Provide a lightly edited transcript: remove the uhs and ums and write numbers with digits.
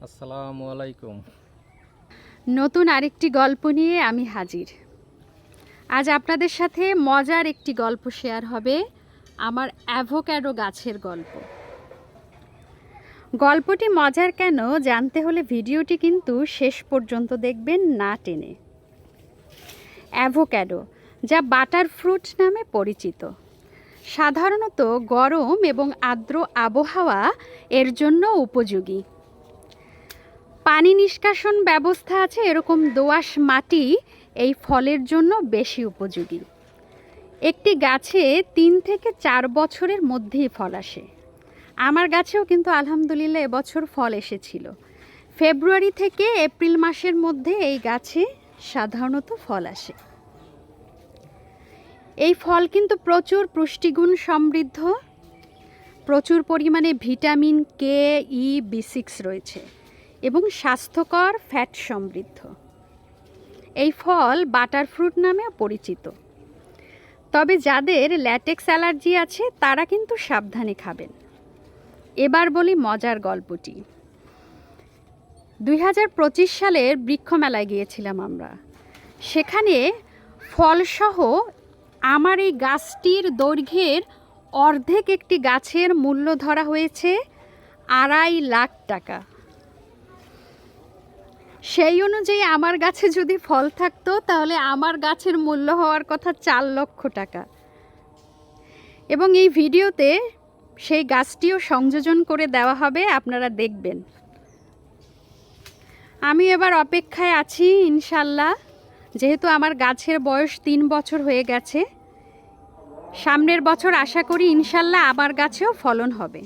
আসসালামু আলাইকুম। নতুন আরেকটি গল্প নিয়ে আমি হাজির। আজ আপনাদের সাথে মজার একটি গল্প শেয়ার হবে, আমার অ্যাভোক্যাডো গাছের গল্প। গল্পটি মজার কেন জানতে হলে ভিডিওটি কিন্তু শেষ পর্যন্ত দেখবেন, না টেনে। অ্যাভোক্যাডো, যা বাটার ফ্রুট নামে পরিচিত, সাধারণত গরম এবং আর্দ্র আবহাওয়া এর জন্য উপযোগী। পানি নিষ্কাশন ব্যবস্থা আছে এরকম দোআঁশ মাটি এই ফলের জন্য বেশি উপযোগী। একটি গাছে ৩ থেকে ৪ বছরের মধ্যেই ফল আসে। আমার গাছেও কিন্তু আলহামদুলিল্লাহ এবছর ফল এসেছিল। ফেব্রুয়ারি থেকে এপ্রিল মাসের মধ্যে এই গাছে সাধারণত ফল আসে। এই ফল কিন্তু প্রচুর পুষ্টিগুণ সমৃদ্ধ, প্রচুর পরিমাণে ভিটামিন কে, ই, বি6 রয়েছে এবং স্বাস্থ্যকর ফ্যাট সমৃদ্ধ। এই ফল বাটার ফ্রুট নামেও পরিচিত। তবে যাদের ল্যাটেক্স অ্যালার্জি আছে তারা কিন্তু সাবধানে খাবেন। এবার বলি মজার গল্পটি। 2025 সালের বৃক্ষ মেলায় গিয়েছিলাম আমরা। সেখানে ফলসহ আমার এই গাছটির দৈর্ঘ্যের অর্ধেক একটি গাছের মূল্য ধরা হয়েছে 2.5 লাখ টাকা। সেই অনুযায়ী আমার গাছে যদি ফল থাকতো তাহলে আমার গাছের মূল্য হওয়ার কথা 4 লক্ষ টাকা। এবং এই ভিডিওতে সেই গাছটিও সংযোজন করে দেওয়া হবে, আপনারা দেখবেন। আমি এবার অপেক্ষায় আছি ইনশাল্লাহ, যেহেতু আমার গাছের বয়স 3 বছর হয়ে গেছে। সামনের বছর আশা করি ইনশাল্লাহ আমার গাছেও ফলন হবে।